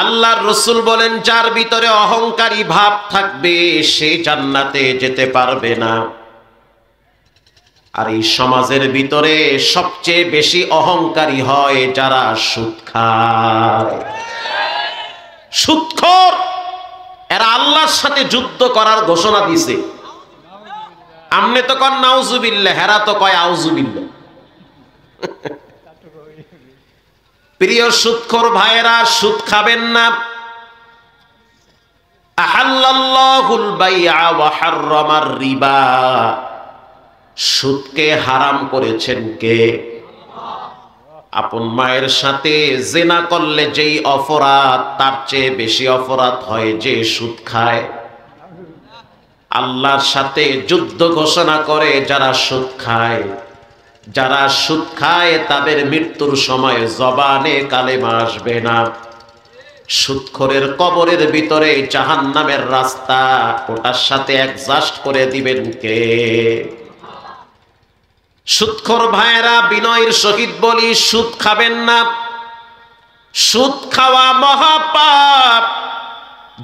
আল্লাহর রাসূল বলেন, যার ভিতরে অহংকারী ভাব থাকবে সে জান্নাতে যেতে পারবে না। আর এই সমাজের ভিতরে সবচেয়ে বেশি অহংকারী হয় যারা সুদ খায়। সুদখোর এরা আল্লাহর সাথে যুদ্ধ করার ঘোষণা দিছে। আমনে তো কন নাউজুবিল্লাহ, হেরা তো কয় আউজুবিল্লাহ। প্রিয় সুদখোর ভাইয়েরা, সুদ খাবেন না। আহাল্লাল্লাহুল বাইআ ওয়া হাররামার রিবা। সুদকে হারাম করেছেন কে? আপন মায়ের সাথে জিনা করলে যেই অপরাধ, তার চেয়ে বেশি অপরাধ হয় যে সুদ খায়। আল্লাহর সাথে যুদ্ধ ঘোষণা করে যারা সুদ খায়। যারা সুদ খায় তাদের মৃত্যুর সময় জবানে কালেমা আসবে না। সুদখোরের কবরের ভিতরে জাহান্নামের রাস্তা, ওটার সাথে অ্যাডজাস্ট করে দিবেন কে? সুদখোর ভাইয়েরা, বিনয়ের সহিত বলি, সুদ খাবেন না। সুদ খাওয়া মহাপাপ।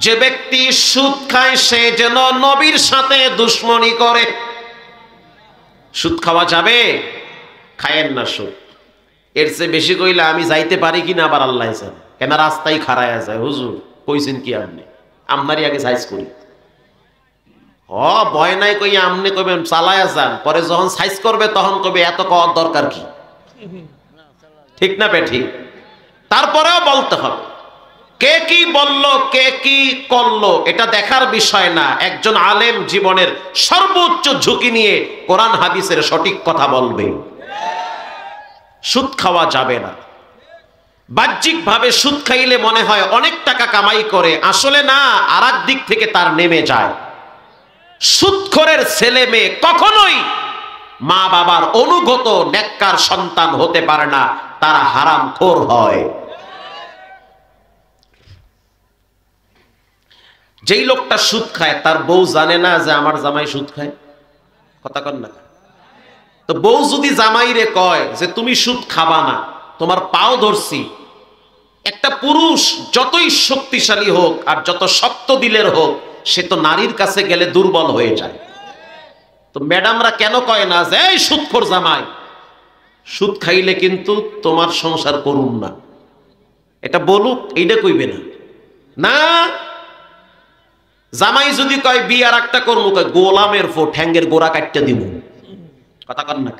যে ব্যক্তি সুদ খায় সে যেন নবীর সাথে দুশ্মনী করে। সুদ খাওয়া যাবে? খায়েন না সুদ। এর চেয়ে বেশি কইলে আমি যাইতে পারি কিনা আবার আল্লাহ জানে। কেন রাস্তায় খাড়ায়া যায়, হুজুর কইছেন কি আপনি? আমনারই আগে সাইজ করি। ভয় নাই কই আমনে কইবেন চালায়া যান, পরে যখন সাইজ করবে তখন কইবে এত কওয়ার দরকার কি? ঠিক না বেঠিক? তারপরেও বলতে হবে। কে কি বলল, কে কি করলো এটা দেখার বিষয় না। একজন আলেম জীবনের সর্বোচ্চ ঝুঁকি নিয়ে কোরআন হাদিসের সঠিক কথা বলবে। সুদ খাওয়া যাবে না। বাহ্যিক ভাবে সুদ খাইলে মনে হয় অনেক টাকা কামাই করে, আসলে না, আর এক দিক থেকে তার নেমে যায়। সুদখোরের ছেলে মেয়ে কখনোই মা বাবার অনুগত নেককার সন্তান হতে পারে না, তারা হারামখোর হয়। যেই লোকটা সুদ খায় তার বউ জানে না যে আমার জামাই সুদ খায়? কথা কন না। তো বউ যদি জামাইরে কয় যে তুমি সুদ খাবা না, তোমার পাও ধরছি। একটা পুরুষ যতই শক্তিশালী হোক আর যত শক্ত দিলের হোক, সে তো নারীর কাছে গেলে দুর্বল হয়ে যায়। তো ম্যাডামরা কেন কয় না যে এই সুদখোর জামাই, সুদ খাইলে কিন্তু তোমার সংসার করুন না? এটা বলুক, এইটা কইবে না। না, জামাই যদি কয় বিয়ে আর একটা করবো, গোলামের ফো ঠ্যাঙ্গের গোড়া কাটতে দিব। কথা কন না।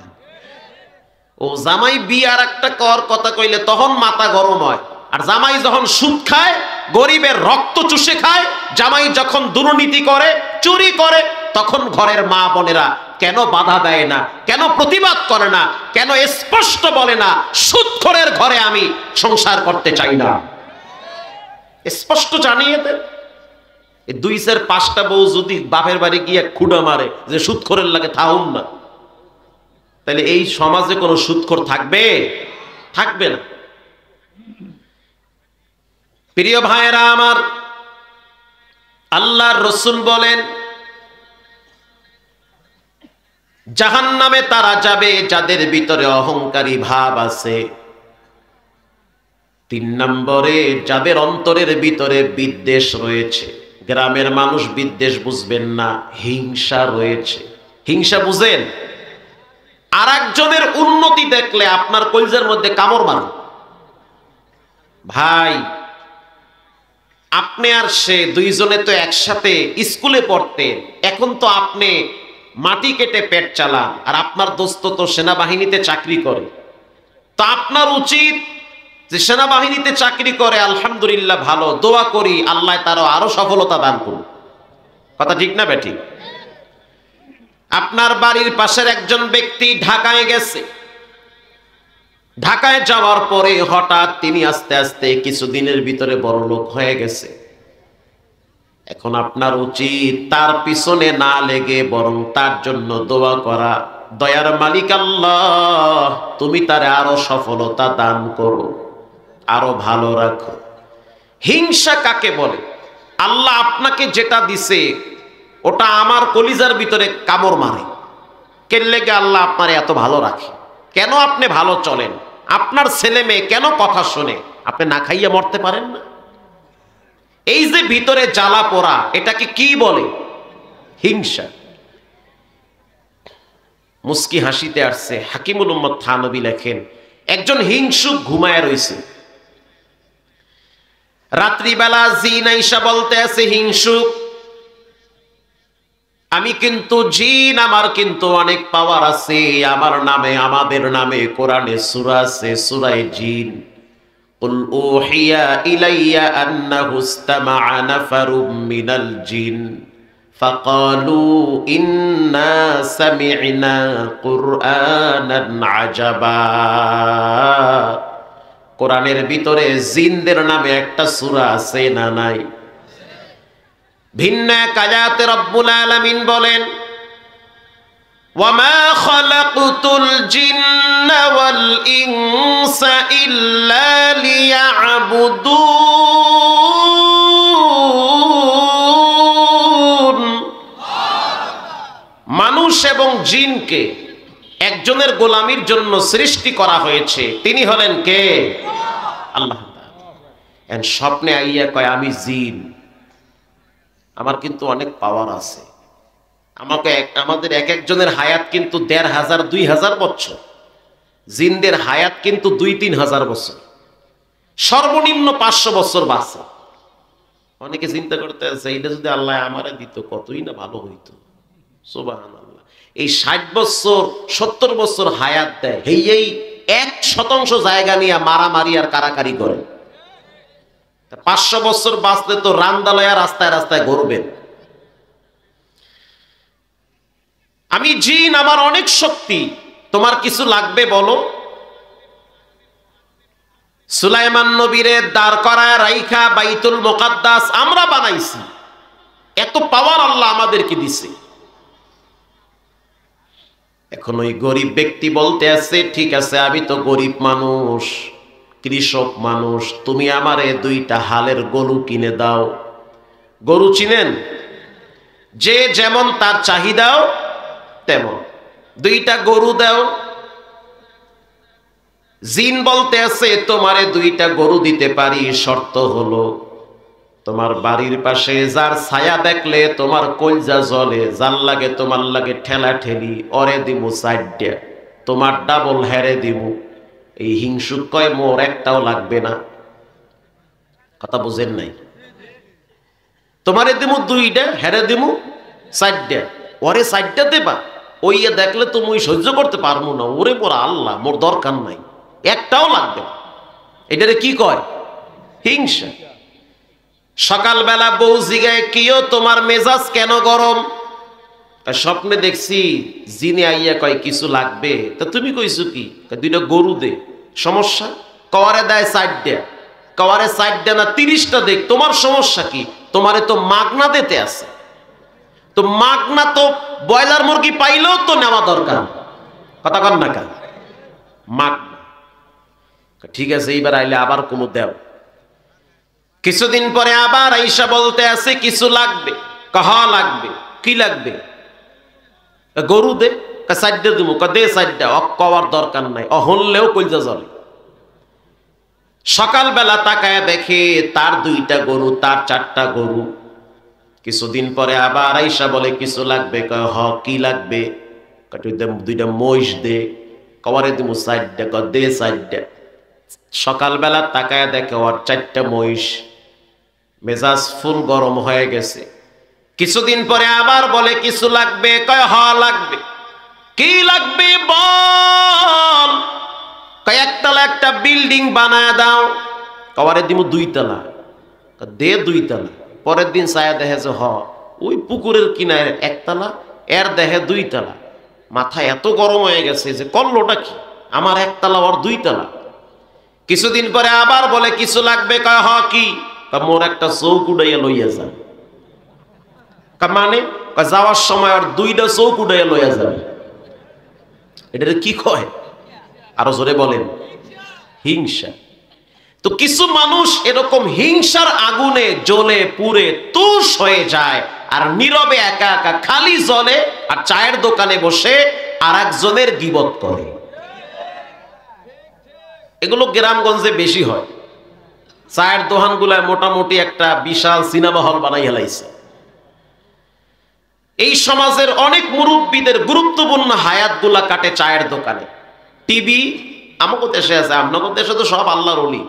ও জামাই বিয়ে আর একটা কর কথা কইলে তখন মাথা গরম হয়। আর জামাই যখন সুদ খায়, গরিবের রক্ত চুষে খায়, জামাই যখন দুর্নীতি করে, চুরি করে, তখন ঘরের মা বোনেরা কেন বাধা দেয় না, কেন প্রতিবাদ করে না, কেন স্পষ্ট বলে না সুদখোরের ঘরে আমি সংসার করতে চাই না? স্পষ্ট জানিয়ে দেন। এই 2-5টা বউ যদি বাপের বাড়ি গিয়ে খুঁড়া মারে যে সুদখোরের লাগে থাকুন না, তাহলে এই সমাজে কোনো সুদখোর থাকবে? থাকবে না। প্রিয় ভাইয়েরা আমার, আল্লাহর রাসূল বলেন জাহান্নামে তারা যাবে যাদের ভিতরে অহংকারী ভাব আছে। 3 নম্বরে যাদের অন্তরের ভিতরে বিদ্বেষ রয়েছে। গ্রামের মানুষ বিদ্বেষ বুঝবেন না, হিংসা রয়েছে। হিংসা বুঝেন? আর একজনের উন্নতি দেখলে আপনার কলিজার মধ্যে কামড় মারে। ভাই, আপনি আর সে দুইজনে তো একসাথে স্কুলে পড়তেন, এখন তো আপনি মাটি কেটে পেট চালান, আর আপনার দোস্ত তো সেনাবাহিনীতে চাকরি করে। তো আপনার উচিত যে সেনাবাহিনীতে চাকরি করে, আলহামদুলিল্লাহ, ভালো, দোয়া করি আল্লাহ তারও আরো সফলতা দান করুন। কথা ঠিক না বেঠিক? আপনার বাড়ির পাশের একজন ব্যক্তি ঢাকায় গেছে। ঢাকায় যাওয়ার পরে হঠাৎ তিনি আস্তে আস্তে কিছুদিনের ভিতরে বড়লোক হয়ে গেছে। এখন আপনার উচিত তার পিছনে না লেগে বরং তার জন্য দোয়া করা, দয়ার মালিক আল্লাহ তুমি তারে আরো সফলতা দান করো, আরো ভালো রাখো। হিংসা কাকে বলে? আল্লাহ আপনাকে যেটা দিছে ওটা আমার কলিজার ভিতরে কামড় মারে। কেন লেগে আল্লাহ আপনার এত ভালো রাখে? কেন আপনি ভালো চলেন? আপনার ছেলে মেয়ে কেন কথা শোনে? আপনি না খাইয়ে মরতে পারেন না? এই যে ভিতরে জ্বালা পোড়া, এটাকে কি বলে? হিংসা। মুস্কি হাসিতে আসছে। হাকিমুল উম্মত থানবী লেখেন, একজন হিংসুক ঘুমায় রইছে। রাত্রিবেলা জিন আইসা বলতে আছে, হিংসুক আমি কিন্তু জিন, আমার কিন্তু অনেক পাওয়ার আছে, আমার নামে, আমাদের নামে কোরআনে সূরা আছে, সূরা জিন। কুল উহিয়া ইলাইয়া আন্নাহু ইসতামা'a নাফারুম মিনাল জিন ফাকালু ইন্না সামি'না কুরআনান আজাবা। কোরআনের ভিতরে জিনদের নামে একটা সূরা আছে না নাই? ভিন্ন এক আয়াতে রব্বুল আলামিন বলেন, ওয়ামা খালাকতুল জিন্না ওয়াল ইনসা ইল্লা লিয়াবুদুন। মানুষ এবং জিনকে একজনের গোলামির জন্য সৃষ্টি করা হয়েছে, তিনি হলেন কে? আল্লাহ। স্বপ্নে আইয়া কয় আমি জিন, আমার কিন্তু অনেক পাওয়ার আছে, আমাদের এক একজনের হায়াত কিন্তু ১৫০০ ২০০০ বছর, জিনদের হায়াত কিন্তু ২-৩ হাজার বছর, সর্বনিম্ন ৫০০ বছর বাঁচে। অনেকে চিন্তা করতে আছে, এটা যদি আল্লাহ আমারে দিত কতই না ভালো হইতো। সুবহানাল্লাহ। এই ৬০ বছর ৭০ বছর হায়াত দেয়, এই ১% জায়গা নিয়ে মারামারি আর কারাকারি করে। ৫০০ বছর বাঁচলে তো রান্দালয়া রাস্তায় রাস্তায় ঘুরবেন। আমি জিন, আমার অনেক শক্তি, তোমার কিছু লাগবে বলো। সুলাইমান নবীরে দাঁড় করায় রাইখা বাইতুল মুকাদ্দাস আমরা বানাইছি, এত পাওয়ার আল্লাহ আমাদেরকে দিছে। এখন ওই গরিব ব্যক্তি বলতে আছে, ঠিক আছে আমি তো গরিব মানুষ, কৃষক মানুষ, তুমি আমারে ২টা হালের গরু কিনে দাও। গরু চিনেন? যে যেমন তার চাহিদাও তেমন, ২টা গরু দাও। জিন বলতে আছে, তোমারে ২টা গরু দিতে পারি, শর্ত হলো তোমার বাড়ির পাশে যার ছায়া দেখলে তোমার কলজা জ্বলে, যার লাগে তোমার লাগে ঠেলা ঠেলি, অরে দিমু ৪টা, তোমার ডাবল হেরে দিমু। এই হিংসুক কয় মোর একটাও লাগবে না। কথা বুঝেন নাই? তোমারে দিমু ২টা, হেরে দিমু ৪টা, ওরে ৪টা দেবা, ওই দেখলে তো মুই সহ্য করতে পারবো না, ওরে মোর আল্লাহ, মোর দরকার নাই, একটাও লাগবে না। এটারে কি কয়? হিংসা। সকালবেলা বউ জিগায়, কিও তোমার মেজাজ কেন গরম? স্বপ্নে দেখছি জিনে আইয়া কয় কিছু লাগবে, তা তুমি কইছো কি? ২টা গরু দে। সমস্যা? কওয়ারে দেয় ৪টা, কওয়ারে ৪টা না ৩০টা দেখ, তোমার সমস্যা কি? তোমারে তো মাগনা দিতে আছে, তো মাগনা তো ব্রয়লার মুরগি পাইলেও তো নেওয়া দরকার। কথা কন না কেন? মাগনা। ঠিক আছে, এইবার আইলে আবার কোনো দেও। কিছুদিন পরে আবার আইসা বলতে আছে কিছু লাগবে। কাহা লাগবে? কি লাগবে? গরু দে। ৪টা দিব। দে ৪টা। কওয়ার দরকার নাই, অহনলেও কলজা জ্বলে। সকালবেলা তাকায় দেখে তার ২টা গরু, তার 4টা গরু। কিছুদিন পরে আবার আইসা বলে কিছু লাগবে। কয় হ, কি লাগবে? ২টা মহিষ দে। কওয়ারে দিব ৪টা। দে ৪টা। সকালবেলা তাকায় দেখে ওর 4টা মহিষ। মেজাজ ফুল গরম হয়ে গেছে। কিছুদিন পরে আবার বলে কিছু লাগবে। কয় হ লাগবে। কি লাগবে বল? কয় একতলা একটা বিল্ডিং বানায় দাও। কওয়ারে দিব 2 তলা। দে 2 তলা। পরের দিন ছায়া দেখে যে হ ওই পুকুরের কিনারে 1 তলা, এর দেখে 2 তলা। মাথা এত গরম হয়ে গেছে যে করলোটা কি, আমার 1 তলা ওর 2 তলা। কিছুদিন পরে আবার বলে কিছু লাগবে। কয় হ কি? মোর একটা চৌক উড়াইয়া লইয়া যান। মানে যাওয়ার সময় আর 2টা চৌক উড়াইয়া লইয়া যাবে। এটা কি কয়? আরো জোরে বলেন। হিংসা। তো কিছু মানুষ এরকম হিংসার আগুনে জ্বলে পুড়ে তুষ হয়ে যায়, আর নীরবে একা একা খালি জ্বলে আর চায়ের দোকানে বসে আর একজনের গীবত করে। এগুলো গ্রামগঞ্জে বেশি হয়। চায়ের দোকানগুলায় মোটামুটি একটা বিশাল সিনেমা হল বানাই হেলাইছে। এই সমাজের অনেক মুরব্বীদের গুরুত্বপূর্ণ হায়াতগুলা কাটে চায়ের দোকানে। টিভি আমাকে দেশে আছে, আপনাদের দেশে তো সব আল্লাহর ওলি।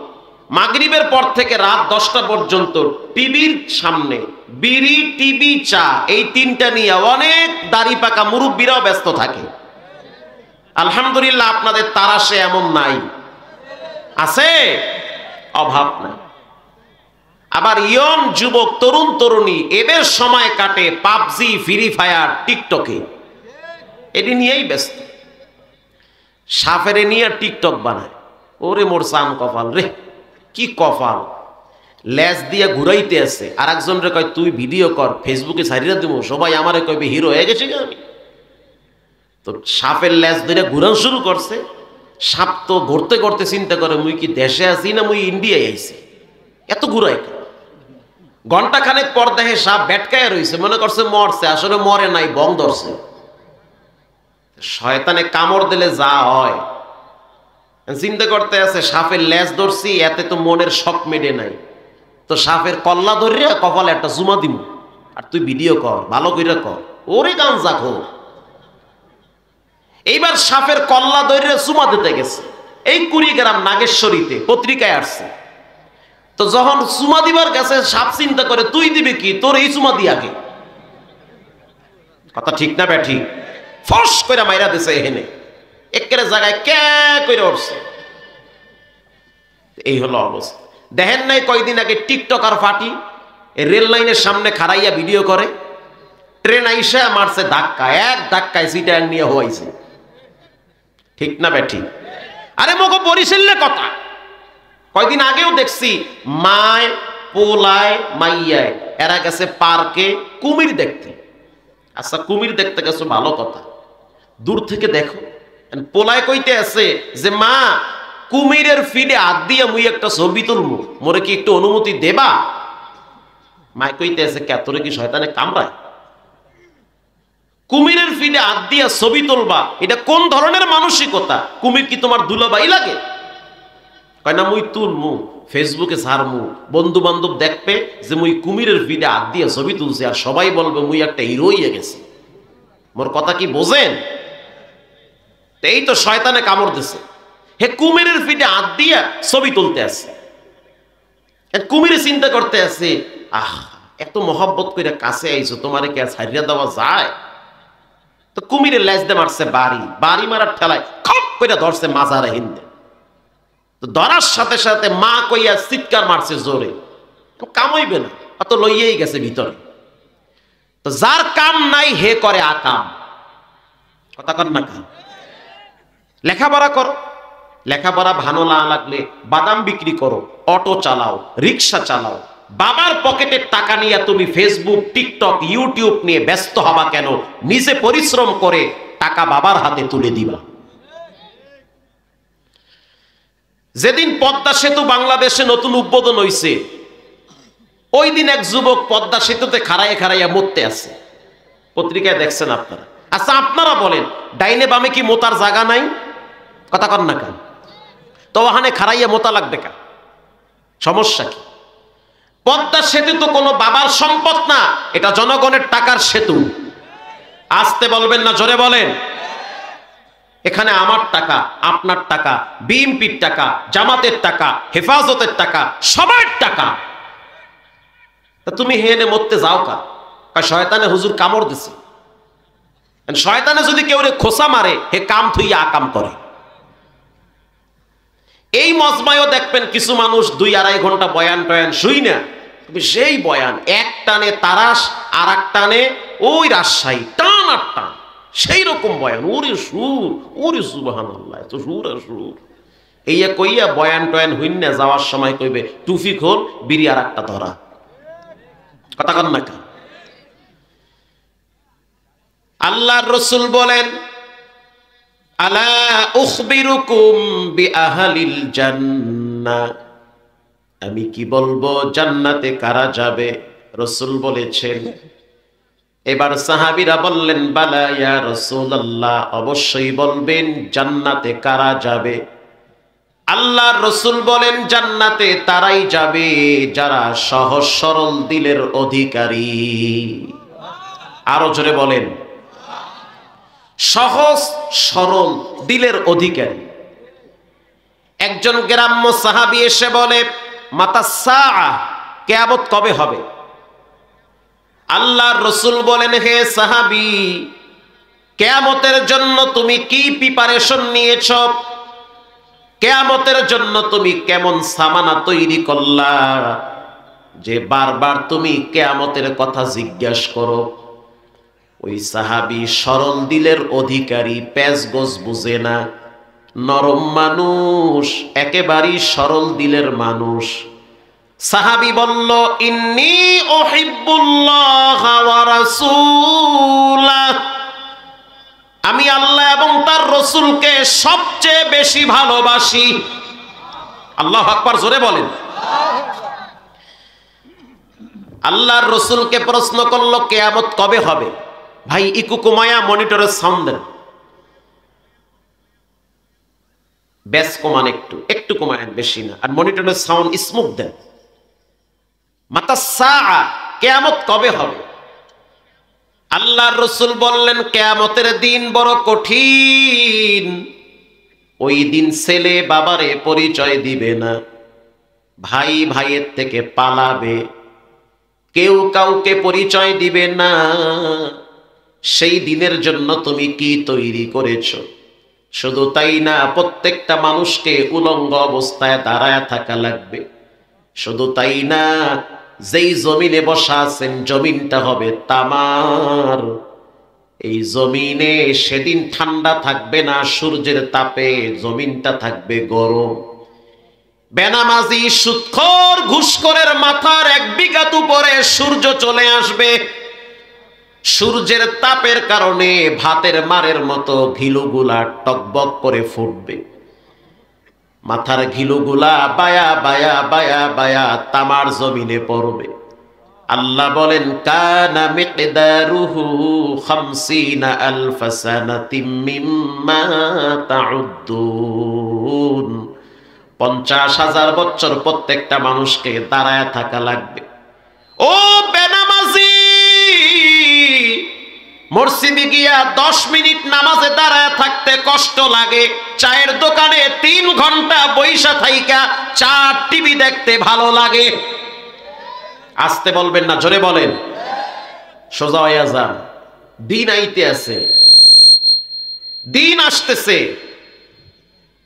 মাগরিবের পর থেকে রাত 10টা পর্যন্ত টিভির সামনে বিড়ি, টিভি, চা, এই তিনটা নিয়ে অনেক দাড়ি পাকা মুরব্বীরাও ব্যস্ত থাকে। আলহামদুলিল্লাহ, আপনাদের তারাশে এমন নাই, আছে, অভাব নাই। আবার ইয়ং যুবক, তরুণ তরুণী এদের সময় কাটে পাবজি, ফ্রি ফায়ার, টিকটকে, এটি নিয়েই ব্যস্ত। সাফেরে নিয়ে টিকটক বানায়। ওরে মোর সান কপাল রে, কি কপাল! লেজ দিয়ে ঘুরাইতে আছে, আর একজন রে কয় তুই ভিডিও কর, ফেসবুকে ছাড়িয়ে দিব, সবাই আমারে কইবে হিরো হয়ে গেছে আমি। তো সাপের লেজ ধরে ঘুরানো শুরু করছে। সাপ তো ঘুরতে ঘুরতে চিন্তা করে মুই কি দেশে আছি না মুই ইন্ডিয়ায় আইছি, এত ঘুরাই। ঘন্টা খানেক পর দেখে সাপ বেটকায় রয়েছে, মনে করছে মরছে, আসলে মরে নাই, বং ধরছে। শয়তানে কামড় দিলে যা হয়, চিন্তা করতে আছে সাপের লেজ ধরছি, এতে তো মনের শখ মেটে নাই, তো সাপের কল্লা ধরিয়া কপালে একটা জুমা দিব, আর তুই ভিডিও কর, ভালো করে কর। ওরে গাঞ্জা খোর! এইবার সাপের কল্লা ধরিয়া চুমা দিতে গেছে, এই কুড়িগ্রাম নাগেশ্বরীতে পত্রিকায় আসছে। তো যখন চুমা দিবার কাছে সাপ চিন্তা করে তুই দিবি কি, তোর এই চুমা দিয়ে আগে। কথা ঠিক না ব্যাঠি? ফস করে মাইরা দিছে, এখানে একের জায়গায় কে করে উঠছে। এই হলো অবস্থা। দেখেন নাই কয়দিন আগে টিকটকার ফাটি রেল লাইনের সামনে খাড়াইয়া ভিডিও করে, ট্রেন আইসা মারছে ধাক্কা, এক ধাক্কায় সিটার নিয়ে হইছে। ঠিক না ব্যাঠি? আরে মগো বরিশালে কথা, কয়দিন আগেও দেখছি মায় পোলায় মাইয়ায় এরা গেছে পার্কে কুমির দেখতে। আচ্ছা, কুমির দেখতে গেছো ভালো কথা, দূর থেকে দেখো। পোলায় কইতে আছে যে মা, কুমিরের ফিডে হাত দিয়ে মুই একটা ছবি তুলবো, মোরে কি একটু অনুমতি দেবা? মায় কইতে আছে কে, তোরে কি শয়তানে কামড়ায়? কুমিরের ফিডে হাত দিয়া ছবি তুলবা, এটা কোন ধরনের মানসিকতা? কুমির কি তোমার দুলাভাই লাগে? কয় না, মুই তুলমু, ফেসবুকে ছাড়মু, বন্ধু বান্ধব দেখবে যে মুই কুমিরের ফিডে হাত দিয়ে ছবি তুলছি, আর সবাই বলবে মুই একটা হিরো হইয়া গেছি। মোর কথা কি বোঝেন? এই তো শয়তানে কামড় দিছে। হে কুমিরের ফিডে হাত দিয়া ছবি তুলতে আছে, কুমিরে চিন্তা করতে আছে, আহ এত মহব্বত করে কাছে আইছো, তোমারে কে ছাড়িয়া দেওয়া যায়? তো কুমিরের লেজ দিয়ে মারছে বাড়ি, বাড়ি মারার ঠেলায় খপ করে ধরছে মাজারে হিন্দে। তো ধরার সাথে সাথে মা কইয়া চিৎকার মারছে জোরে, কামইবে না, অত লইয়েই গেছে ভিতরে। তো যার কাম নাই হে করে আকাম। কথা কর না কাম। লেখাপড়া করো, লেখাপড়া ভালো না লাগলে বাদাম বিক্রি করো, অটো চালাও, রিক্সা চালাও। বাবার পকেটের টাকা নিয়ে তুমি ফেসবুক, টিকটক, ইউটিউব নিয়ে ব্যস্ত হবা কেন? নিজে পরিশ্রম করে টাকা বাবার হাতে তুলে দিবা। যেদিন পদ্মা সেতু বাংলাদেশে নতুন উদ্বোধন হইছে, ওই দিন এক যুবক পদ্মা সেতুতে খাড়াইয়া খাড়াইয়া মরতে আছে, পত্রিকায় দেখছেন আপনারা। আচ্ছা, আপনারা বলেন ডাইনে বামে কি মোতার জায়গা নাই? কথা কন না কেন? তো ওখানে খাড়াইয়া মোতা লাগবে কেন? সমস্যা কি? পদ্মা সেতু তো কোনো বাবার সম্পদ না, এটা জনগণের টাকার সেতু। আসতে বলবেন না, জোরে বলেন। এখানে আমার টাকা, আপনার টাকা, বিএনপির টাকা, জামাতের টাকা, হেফাজতের টাকা, সবার টাকা। তা তুমি হেনে মরতে যাও কা? শয়তানে হুজুর কামড় দিছে। শয়তানে যদি কেউ খোসা মারে, হে কাম থুইয়া আকাম করে। এই মজমায়ও দেখবেন কিছু মানুষ 2-2.5 ঘন্টা বয়ান টয়ান শুই না, সেই বয়ান এক টানে তারাস, আর এক টানে ওই রাজশাহী, টান আর টান, সেই রকম বয়ান। ওরে সুর, ওরে সুবহানাল্লাহ, এত সুর আর সুর। এইয়া কইয়া বয়ান টয়ান হইন না, যাওয়ার সময় কইবে টুফি খোল, বিড়ি আর একটা ধরা। কথা কন না কেন? আল্লাহর রাসূল বলেন, আলা উখবিরুকুম বিআহলিল জান্নাহ, আমি কি বলবো জান্নাতে কারা যাবে? রাসূল বলেছেন। এবার সাহাবীরা বললেন, বালা ইয়া রাসূলুল্লাহ, অবশ্যই বলবেন জান্নাতে কারা যাবে। আল্লাহর রাসূল বলেন জান্নাতে তারাই যাবে যারা সহজ সরল দিলের অধিকারী। আরো জোরে বলেন, সহজ সরল দিলের অধিকারী। একজন গ্রাম্য সাহাবী এসে বলে, মাতা সাআ, কিয়ামত কবে হবে? আল্লাহর রাসূল বলেন, হে সাহাবী, কিয়ামতের জন্য তুমি কি প্রিপারেশন নিয়েছ? কিয়ামতের জন্য তুমি কেমন সামানা তৈরি করলা যে বারবার তুমি কিয়ামতের কথা জিজ্ঞাসা করো? ওই সাহাবী সরল দিলের অধিকারী, পেঁচগোছ বুঝে না, নরম মানুষ, একেবারেই সরল দিলের মানুষ। সাহাবী বলল, ইন্নী উহিব্বুল্লাহ ওয়া রাসূলাহ, আমি আল্লাহ এবং তার রাসূলকে সবচেয়ে বেশি ভালোবাসি। আল্লাহু আকবার, জোরে বলেন। আল্লাহর রাসূলকে প্রশ্ন করলো, কিয়ামত কবে হবে? ভাই ইকু কমায়া মনিটরের সাউন্ড দেন, বেশ কমান, একটু কমায়েন, বেশি না। আর মনিটরের সাউন্ড স্মুথ দেন। মাতা সাআ, কিয়ামত কবে হবে? আল্লাহর রাসূল বললেন, কিয়ামতের দিন বড় কঠিন। ওই দিন ছেলে বাবারে পরিচয় দিবে না, ভাই ভাইয়ের থেকে পালাবে, কেউ কাউকে পরিচয় দিবে না। সেই দিনের জন্য তুমি কি তৈরি করেছো? শুধু তাই না, প্রত্যেকটা মানুষকে উলঙ্গ অবস্থায় দাঁড়ায় থাকা লাগবে। শুধু তাই না, যেই জমিনে বসা আছেন জমিনটা হবে তামার। এই জমিনে সেদিন ঠান্ডা থাকবে না, সূর্যের তাপে জমিনটা থাকবে গরম। বেনামাজি সুদখোর ঘুষখোরের মাথার 1 বিঘাত উপরে সূর্য চলে আসবে। সূর্যের তাপের কারণে ভাতের মারের মতো ঘিলুগুলা টকবক করে ফুটবে। মাথার ঘিলুগুলা বায়া বায়া বায়া বায়া তামার জমিনে পড়বে। আল্লাহ বলেন, কানা মিকদারুহু 50,000 সানাতিম মিম্মা তাউদ্দুন। 50,000 বছর প্রত্যেকটা মানুষকে দাঁড়ায় থাকা লাগবে। ও বেনামাজি, মসজিদে গিয়া 10 মিনিট নামাজে দাঁড়ায় থাকতে কষ্ট লাগে, চায়ের দোকানে 3 ঘন্টা বইসা থাইকা চা টিভি দেখতে ভালো লাগে। আসতে বলবেন না, জোরে বলেন। সোজা হইয়া যান, দিন আইতে আছে, দিন আসতেছে।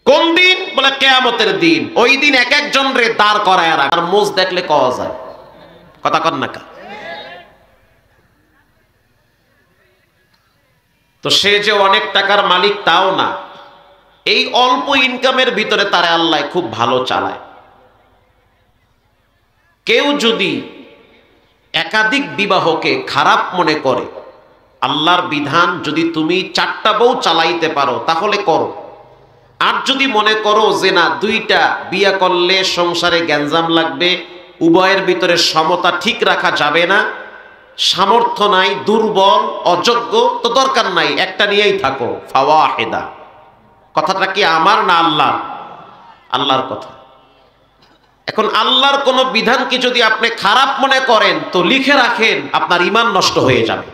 কোন দিন? বলে কিয়ামতের দিন। ওই দিন এক একজন রে দাঁড় করায় রাখ, আর মোজ দেখলে কওয়া যায়, কথা কন না কা? তো সে যে অনেক টাকার মালিক তাও না, এই অল্প ইনকামের ভিতরে তারা আল্লাহ খুব ভালো চালায়। কেউ যদি একাধিক বিবাহকে খারাপ মনে করে, আল্লাহর বিধান যদি তুমি 4টা বউ চালাইতে পারো তাহলে করো। আর যদি মনে করো যে না, 2টা বিয়ে করলে সংসারে গ্যাঞ্জাম লাগবে, উভয়ের ভিতরে সমতা ঠিক রাখা যাবে না, সামর্থ্য নাই, দুর্বল, অযোগ্য, তো দরকার নাই, একটা নিয়েই থাকো, ফাওয়াহিদা। কথাটা কি আমার না আল্লাহ? আল্লাহর কথা। এখন আল্লাহর কোন বিধানকে যদি আপনি খারাপ মনে করেন তো লিখে রাখেন, আপনার ঈমান নষ্ট হয়ে যাবে,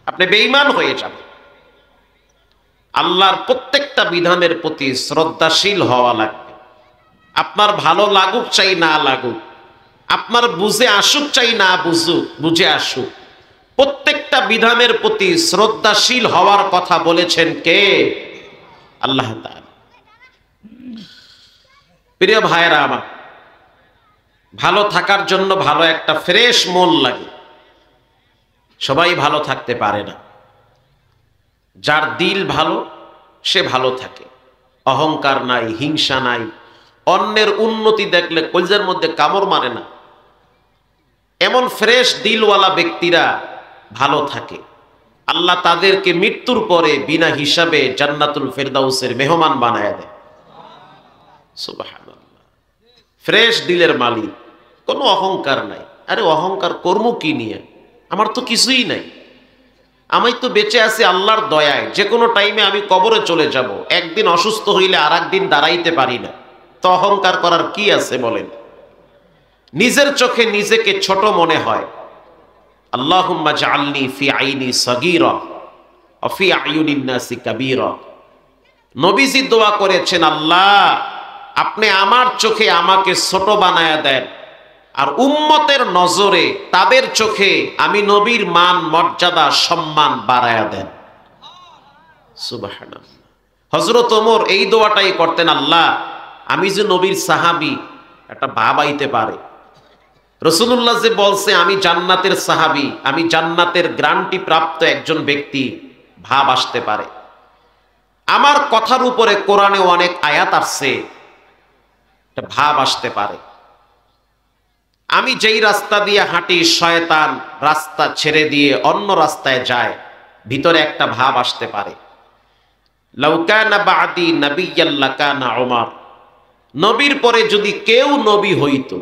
আপনি বেঈমান হয়ে যাবেন। আল্লাহর প্রত্যেকটা বিধানের প্রতি শ্রদ্ধাশীল হওয়া লাগবে। আপনার ভালো লাগুক চাই না লাগুক, আপনার বুঝে আসুক চাই না বুঝে আসুক, প্রত্যেকটা বিধানের প্রতি শ্রদ্ধাশীল হওয়ার কথা বলেছেন কে? আল্লাহ তাআলা। প্রিয় ভাইরা আমার, ভালো থাকার জন্য ভালো একটা ফ্রেশ মন লাগে। সবাই ভালো থাকতে পারে না। যার দিল ভালো সে ভালো থাকে, অহংকার নাই, হিংসা নাই, অন্যের উন্নতি দেখলে কলজার মধ্যে কামড় মারে না। এমন ফ্রেশ দিলওয়ালা ব্যক্তিরা ভালো থাকে। আল্লাহ তাদেরকে মৃত্যুর পরে বিনা হিসাবে জান্নাতুল ফেরদাউসের মেহমান বানায় দেয়। সুবহানাল্লাহ। ফ্রেশ দিলের মালিক, কোনো অহংকার নাই। আরে অহংকার কর্ম কি নিয়ে? আমার তো কিছুই নাই, আমি তো বেঁচে আছি আল্লাহর দয়ায়। যে কোনো টাইমে আমি কবরে চলে যাব। একদিন অসুস্থ হইলে আর একদিন দাঁড়াইতে পারি না। অহংকার করার কি আছে বলেন? নিজের চোখে নিজেকে ছোট মনে হয়। আল্লাহুম্মা জাআলনি ফি আইনি সাগীরা ওয়া ফি আয়ুনিন নাসি কাবীরা। নবীজি দোয়া করেছেন, আল্লাহ আপনি আমার চোখে আমাকে ছোট বানায়া দেন, আর উম্মতের নজরে তাদের চোখে আমি নবীর মান মর্যাদা সম্মান বাড়ায়া দেন। সুবহানাল্লাহ। হযরত ওমর এই দোয়াটাই করতেন, আল্লাহ আমি যে নবীর সাহাবী একটা ভাব আইতে পারে। রাসূলুল্লাহ যে বলছে আমি জান্নাতের সাহাবী, আমি জান্নাতের গ্যারান্টি প্রাপ্ত একজন ব্যক্তি, ভাব আসতে পারে। আমার কথার উপরে কোরআনে অনেক আয়াত আসছে, একটা ভাব আসতে পারে। আমি যেই রাস্তা দিয়ে হাঁটি শয়তান রাস্তা ছেড়ে দিয়ে অন্য রাস্তায় যায়, ভিতরে একটা ভাব আসতে পারে। লাউ কানা বাদি নাবিয়্যান লাকানা উমর। নবীর পরে যদি কেউ নবী হইতো,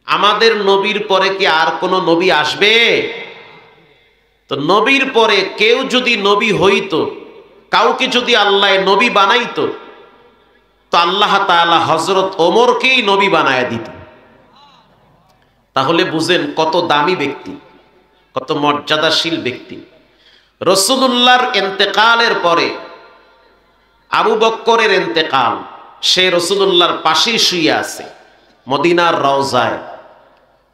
আমাদের নবীর পরে কি আর কোন নবী আসবে? তো নবীর পরে কেউ যদি নবী হইতো, কাউকে যদি আল্লাহ নবী বানাইতো, তো আল্লাহ তাআলা হযরত ওমরকেই নবী বানায়া দিত। তাহলে বুঝেন কত দামি ব্যক্তি, কত মর্যাদাশীল ব্যক্তি। রাসূলুল্লাহর ইন্তেকালের পরে আবু বকরের ইন্তেকাল, সে রাসূলুল্লাহর পাশেই শুয়ে আছে মদিনার রওজায়।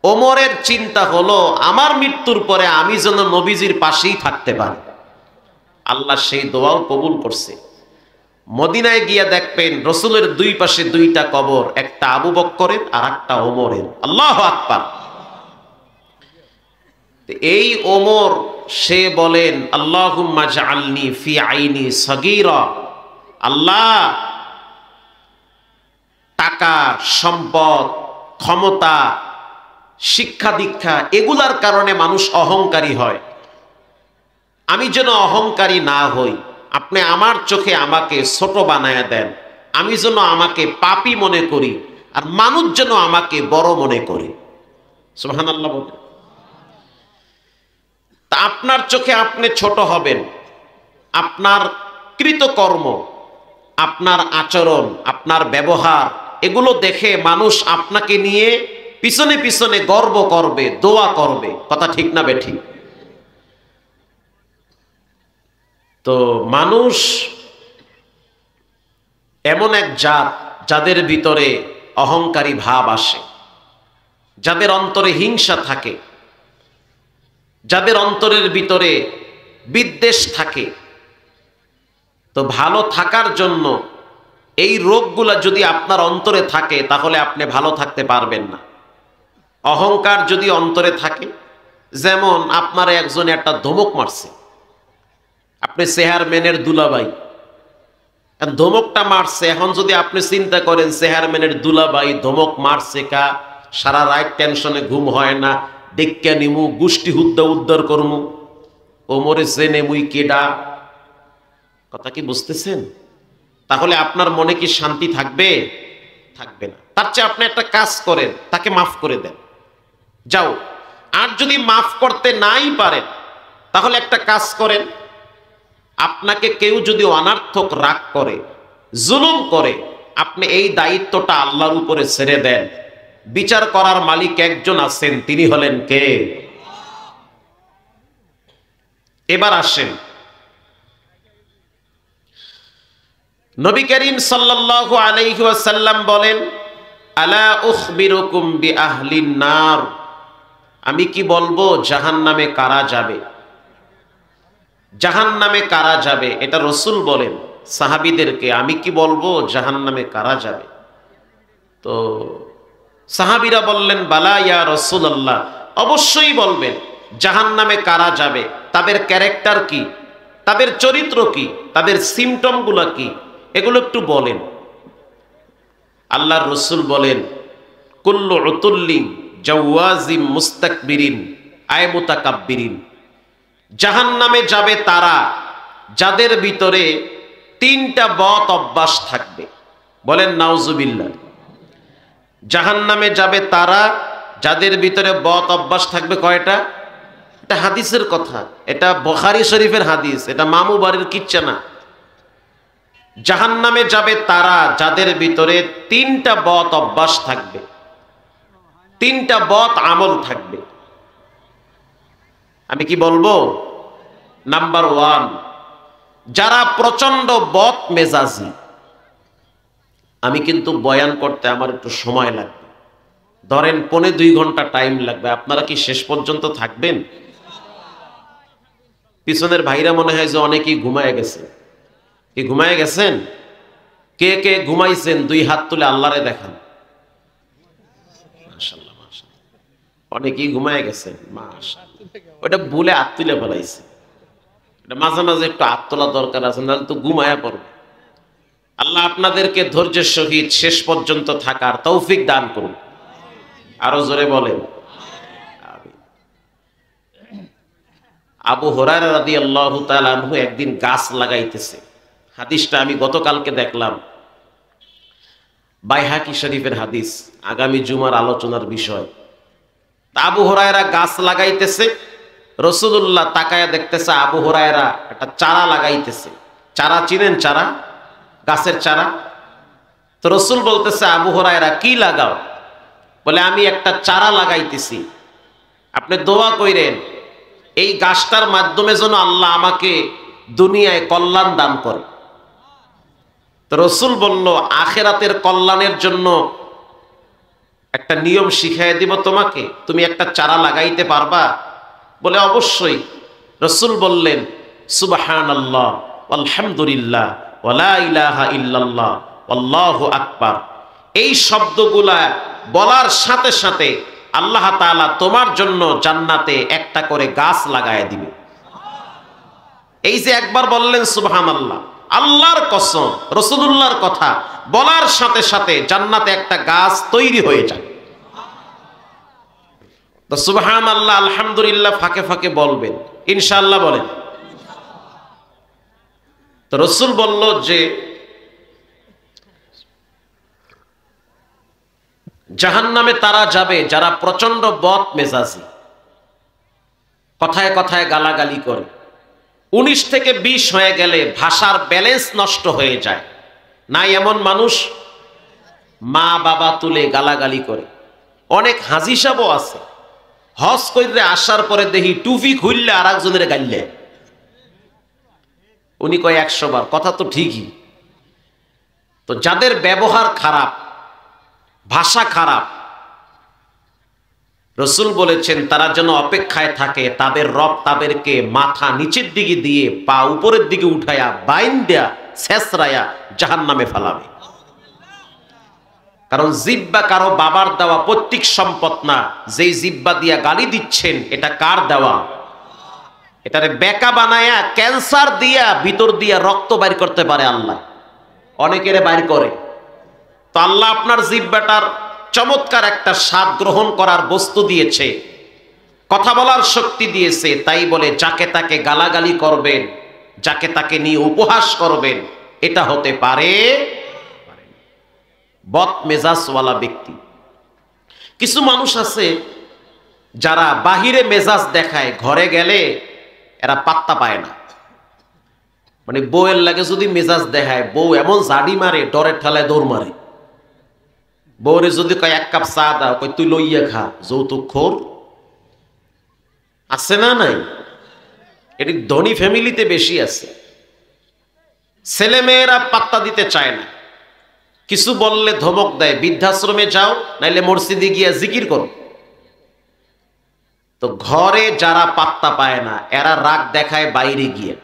ওমরের চিন্তা হলো আমার মৃত্যুর পরে আমি যেন নবীজির পাশেই থাকতে পারি। আল্লাহ সেই দোয়াও কবুল করছে। মদিনায় গিয়া দেখবেন রসুলের দুই পাশে দুইটা কবর, একটা আবু বকরের আর একটা ওমরের। আল্লাহু আকবার। এই ওমর সে বলেন, আল্লাহুম্মা জাআলনি ফি আইনি সাগীরা। আল্লাহ টাকা সম্পদ ক্ষমতা শিক্ষা দীক্ষা এগুলার কারণে মানুষ অহংকারী হয়, আমি যেন অহংকারী না হই। আপনি আমার চোখে আমাকে ছোট বানায়া দেন, আমি যেন আমাকে পাপী মনে করি, আর মানুষ যেন আমাকে বড় মনে করে। সুবহানাল্লাহ বলেন। তা আপনার চোখে আপনি ছোট হবেন, আপনার কৃতকর্ম, আপনার আচরণ, আপনার ব্যবহার এগুলো দেখে মানুষ আপনাকে নিয়ে পিছনে পিছনে গর্ব করবে, দোয়া করবে। কথা ঠিক না বেঠিক? তো মানুষ এমন এক জাত যাদের ভিতরে অহংকারী ভাব আসে, যাদের অন্তরে হিংসা থাকে, যাদের অন্তরের ভিতরে বিদ্বেষ থাকে। তো ভালো থাকার জন্য এই রোগগুলা যদি আপনার অন্তরে থাকে, তাহলে আপনি ভালো থাকতে পারবেন না। অহংকার যদি অন্তরে থাকে, যেমন আপনার একজনে একটা ধমক মারছে, আপনি চেয়ারম্যানের দুলাভাই, ধমকটা মারছে। এখন যদি আপনি চিন্তা করেন চেয়ারম্যানের দুলাভাই ধমক মারছে, কা সারা রাত টেনশনে ঘুম হয় না, ডেক্কা নিমু গোষ্ঠী হুদ্দা উদ্ধার করমু, ওমরে চেনে মুই কেডা। কথা কি বুঝতেছেন? তাহলে আপনার মনে কি শান্তি থাকবে? থাকবে না। তার চেয়ে আপনি একটা কাজ করেন, তাকে মাফ করে দেন, যাও। আর যদি মাফ করতে নাই পারেন, তাহলে একটা কাজ করেন, আপনাকে কেউ যদি অনার্থক রাগ করে, জুলুম করে, আপনি এই দায়িত্বটা আল্লাহর উপরে ছেড়ে দেন। বিচার করার মালিক একজন আছেন, তিনি হলেন কে? এবার আসেন, নবী করিম সাল্লাল্লাহু আলাইহি ওয়াসাল্লাম বলেন, আলা উখবিরুকুম বিআহলিন নার। আমি কি বলবো জাহান্নামে কারা যাবে? জাহান্নামে কারা যাবে এটা রাসূল বলেন সাহাবীদেরকে, আমি কি বলবো জাহান্নামে কারা যাবে? তো সাহাবীরা বললেন, বালা ইয়া রাসূলুল্লাহ, অবশ্যই বলবেন জাহান্নামে কারা যাবে, তাদের ক্যারেক্টার কি, তাদের চরিত্র কি, তাদের সিমটমগুলো কি, এগুলো একটু বলেন। আল্লাহর রাসূল বলেন, কুল্লু উতুল্লিন জাওয়াজিম মুস্তাকবিরিন আয় মুতাকাব্বিরিন। জাহান্নামে যাবে তারা যাদের ভিতরে তিনটা বদ অভ্যাস থাকবে। বলেন নাউজুবিল্লাহ। জাহান্নামে যাবে তারা যাদের ভিতরে বদ অভ্যাস থাকবে। কয়টা? এটা হাদিসের কথা, এটা বুখারী শরীফের হাদিস, এটা মামু বাড়ির কিচ্ছা না। জাহান্নামে যাবে তারা যাদের ভিতরে তিনটা বদ অভ্যাস থাকবে, তিনটা বদ আমল থাকবে। আমি কি বলবো? নাম্বার 1, যারা প্রচন্ড বদ মেজাজি। আমি কিন্তু বয়ান করতে আমার একটু সময় লাগবে, ধরেন 1.5-2 ঘন্টা টাইম লাগবে। আপনারা কি শেষ পর্যন্ত থাকবেন? পিছনের ভাইরা মনে হয় যে অনেকেই ঘুমায় গেছে। কি ঘুমায় গেছেন? কে কে ঘুমাইছেন 2 হাত তুলে আল্লাহরে দেখান। মাশাআল্লাহ, মাশাআল্লাহ, অনেকেই ঘুমায় গেছেন। মাশাআল্লাহ, ওটা ভুলে হাত তুলে ফেলাইছে। এটা মাঝে মাঝে একটু হাত তোলা দরকার আছে, নাহলে তো ঘুমায়া পড়বে। আল্লাহ আপনাদেরকে ধৈর্যের সহিত শেষ পর্যন্ত থাকার তৌফিক দান করুন। আরো জোরে বলেন আমিন। আবু হুরায়রা রাদিয়াল্লাহু তাআলা আনহু একদিন গাছ লাগাইতেছে। হাদিসটা আমি গতকালকে দেখলাম, বাইহাকি শরীফের হাদিস, আগামী জুমার আলোচনার বিষয়। আবু হুরায়রা গাছ লাগাইতেছে, রাসূলুল্লাহ তাকায়া দেখতেছে আবু হুরায়রা একটা চারা লাগাইতেছে। চারা চিনেন? চারা, গাছের চারা। তো রাসূল বলতেছে আবু হুরায়রা কি লাগাও? বলে আমি একটা চারা লাগাইতেছি, আপনি দোয়া কইরেন এই গাছটার মাধ্যমে যেন আল্লাহ আমাকে দুনিয়ায় কল্যাণ দান করে। তো রাসূল বলল আখিরাতের কল্যাণের জন্য একটা নিয়ম শিখাই দিব তোমাকে, তুমি একটা চারা লাগাইতে পারবা? বলে অবশ্যই। রাসূল বললেন সুবহানাল্লাহ আলহামদুলিল্লাহ ওয়ালা ইলাহা ইল্লাল্লাহ আল্লাহু আকবার। এই শব্দগুলা বলার সাথে সাথে আল্লাহ তাআলা তোমার জন্য জান্নাতে একটা করে গাছ লাগায় দিবে। এই যে একবার বললেন সুবহানাল্লাহ, আল্লাহর কসম, রাসূলুল্লাহর কথা বলার সাথে সাথে জান্নাতে একটা গাছ তৈরি হয়ে যায়। তো সুবহানাল্লাহ আলহামদুলিল্লাহ ফাঁকে ফাঁকে বলবেন, ইনশাআল্লাহ বলেন। তো রাসূল বলল যে জাহান্নামে তারা যাবে যারা প্রচন্ড বদ মেজাজি, কথায় কথায় গালাগালি করে। 19 থেকে 20 হয়ে গেলে ভাষার ব্যালেন্স নষ্ট হয়ে যায়। নাই এমন মানুষ মা বাবা তুলে গালাগালি করে। অনেক হাজি সাহেবও আছে, হজ করে আসার পরে দেখি টুপি খুললে আর একজনের গাইলে। উনি কয় 100 বার, কথা তো ঠিকই। তো যাদের ব্যবহার খারাপ, ভাষা খারাপ, রাসূল বলেছেন তারা যেন অপেক্ষায় থাকে তাদের রব তাদেরকে মাথা নিচের দিকে দিয়ে পা উপরের দিকে উঠায়া বাইন্দা ছেঁচড়ায়া জাহান্নামে ফেলাবে। কারণ জিহ্বা কারো বাবার দেওয়া পৈতৃক সম্পদ না। যেই জিহ্বা দিয়া গালি দিচ্ছেন এটা কার দেওয়া? এটারে বেকা বানায়া ক্যান্সার দিয়া ভিতর দিয়া রক্ত বাইর করতে পারে আল্লাহ, অনেকেরে বাইর করে। তো আল্লাহ আপনার জিহ্বাটার চমৎকার একটা স্বাদ গ্রহণ করার বস্তু দিয়েছে, কথা বলার শক্তি দিয়েছে। তাই বলে যাকে তাকে গালাগালি করবেন, যাকে তাকে নিয়ে উপহাস করবেন, এটা হতে পারে বদ মেজাজওয়ালা ব্যক্তি। কিছু মানুষ আছে যারা বাহিরে মেজাজ দেখায়, ঘরে গেলে এরা পাত্তা পায় না। মানে বউয়ের লাগে যদি মেজাজ দেখায়, বউ এমন জাডি মারে, ডরের ঠেলায় দৌড় মারে। বউরে যদি কয় 1 কাপ চা দাও, কয় তুই লইয়া খা, যৌতুক খোর। আছে না নাই? এটি ধনী ফ্যামিলিতে বেশি আছে। ছেলে মেয়েরা পাত্তা দিতে চায় না, কিছু বললে ধমক দেয়, বৃদ্ধাশ্রমে যাও নাইলে মসজিদে গিয়া জিকির করো। তো ঘরে যারা পাত্তা পায় না এরা রাগ দেখায় বাইরে গিয়ে।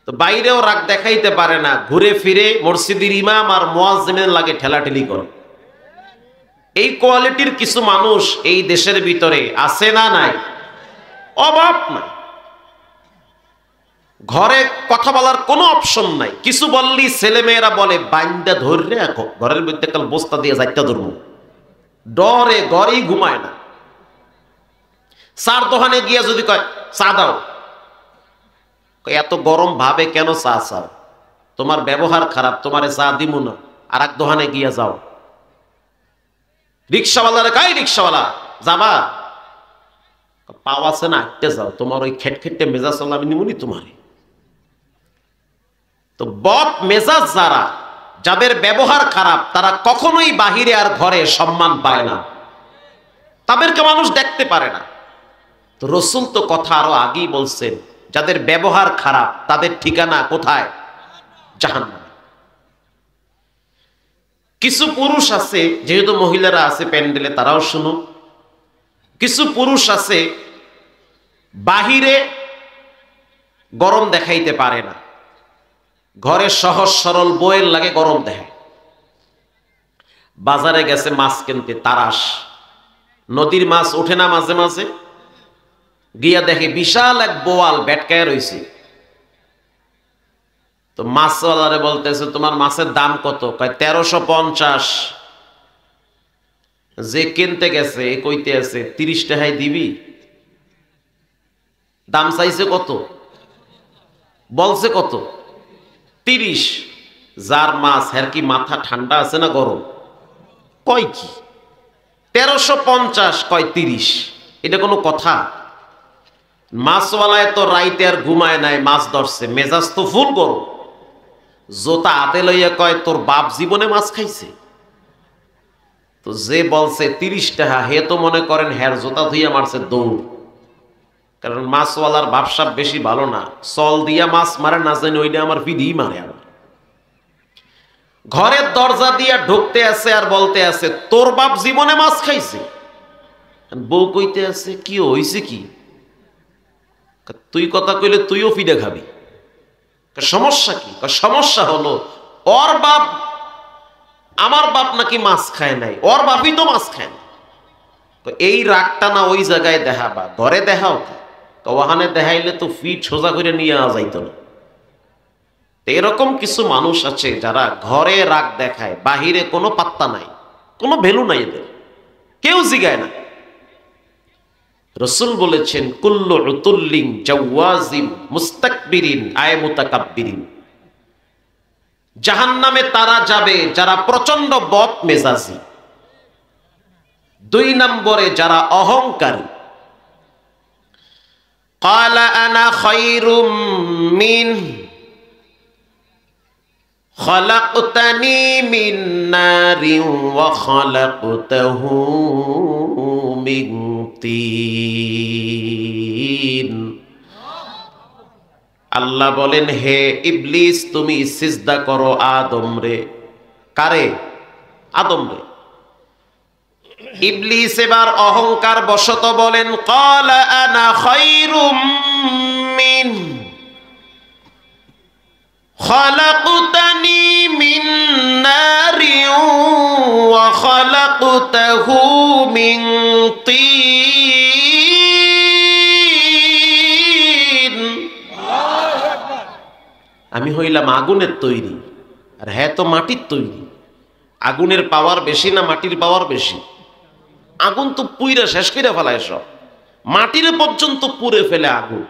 তো বাইরেও রাগ দেখাইতে পারে না, ঘুরে ফিরে মসজিদের ইমাম আর মুয়াজ্জিনের লাগে ঠেলাঠেলি করে। এই কোয়ালিটির কিছু মানুষ এই দেশের ভিতরে আছে না নাই? অভাব নাই। ঘরে কথা বলার কোনো অপশন নাই। কিছু বললি ছেলে মেয়েরা বলে বাইন্দা ধরে রাখো, ঘরের মধ্যে কাল বস্তা দিয়ে যাইতে ধরবো। ডরে ঘরেই ঘুমায় না। চার দোকানে গিয়া যদি কয় চা দাও, এত গরম ভাবে কেন চা চাও? তোমার ব্যবহার খারাপ, তোমারে চা দিব না, আর এক দোকানে গিয়া যাও। রিক্সাওয়ালারে কয় রিক্সাওয়ালা যাবা, পাও আছে না, আটতে যাও, তোমার ওই খেট খেটে মেজাজ আমি নিমুনি তোমারে। তো বদ মেজাজ যারা, যাদের ব্যবহার খারাপ, তারা কখনোই বাহিরে আর ঘরে সম্মান পায় না, তাদেরকে মানুষ দেখতে পারে না। তো রসুল তো কথা আরো আগেই বলছেন, যাদের ব্যবহার খারাপ তাদের ঠিকানা কোথায়? জাহান্নামে। কিছু পুরুষ আছে, যেহেতু মহিলারা আছে প্যান্ডেলে, তারাও শুনুন। কিছু পুরুষ আছে বাহিরে গরম দেখাইতে পারে না, ঘরে সহজ সরল বইয়ের লাগে গরম দেখায়। বাজারে গেছে মাছ কিনতে, তারাস নদীর মাছ ওঠে না, মাঝে মাঝে গিয়া দেখে বিশাল এক বোয়াল বেটকায় রইছে। তো মাছওয়ালারে বলতেছে, তোমার মাছের দাম কত? কয় 1350। যে কিনতে গেছে এ কইতে আছে 30 টাকায় দিবি। দাম চাইছে কত? বলছে কত? 30। যার মাছ, হের কি মাথা ঠান্ডা আছে না গরম? কয় কি 1350, কয় 30। এটা কোনো কথা? মাছওয়ালায় তো রাইতে আর ঘুমায় নাই, মাছ ধরছে, মেজাজ তো ফুল গরম। জোতা হাতে লইয়া কয়, তোর বাপ জীবনে মাছ খাইছে? তো যে বলছে 30 টাকা, হে তো মনে করেন হের জোতা ধুইয়া মারছে দৌড়। কারণ মাছওয়ালার ব্যবসা বেশি ভালো না, চল দিয়া মাছ মারে না জানি, ওইটা আমার পিডি মারে। আমার ঘরের দরজা দিয়া ঢুকতে আছে আর বলতে আছে, তোর বাপ জীবনে মাছ খাইছে। বউ কইতে আছে, কি হইছে কি? তুই কথা কইলে তুইও পিডা খাবি। সমস্যা কি? সমস্যা হলো ওর বাপ, আমার বাপ নাকি মাছ খায় নাই, ওর বাপই তো মাছ খায় না। এই রাগটা না ওই জায়গায় দেখাবা, ঘরে দেখাও। ওখানে দেখাইলে তো ফিট সোজা করে নিয়ে যাইতো না। এরকম কিছু মানুষ আছে যারা ঘরে রাগ দেখায়, বাহিরে কোনো পাত্তা নাই, কোনো ভ্যালু নাই, এদের কেউ জিগায় না। রাসূল বলেছেন, কুল্লু উতুল্লিন জাওয়াজিম মুস্তাকবিরিন আয় মুতাকাব্বিরিন। জাহান্নামে তারা যাবে যারা প্রচন্ড বদ মেজাজি। 2 নম্বরে যারা অহংকারী। ক্বালা আনা খায়রুম মিন খালাকতানি মিন নারিন ওয়া খালাকতাহু মিন তিন। আল্লাহ বলেন, হে ইবলিস, তুমি সিজদা করো আদম রে। কারে? আদম রে। ইবলিস এবার অহংকার বশত বলেন, ক্বালা আনা খায়রুম মিন খালাকতানি মিন নারিন ওয়া খালাকতাহু মিন তিন। আমি হইলাম আগুনের তৈরি, আর হ্যাঁ তো মাটির তৈরি। আগুনের পাওয়ার বেশি না মাটির পাওয়ার বেশি? আগুন তো পুইরা শেষ করে ফেলায় সব, মাটির পর্যন্ত পুড়ে ফেলে আগুন।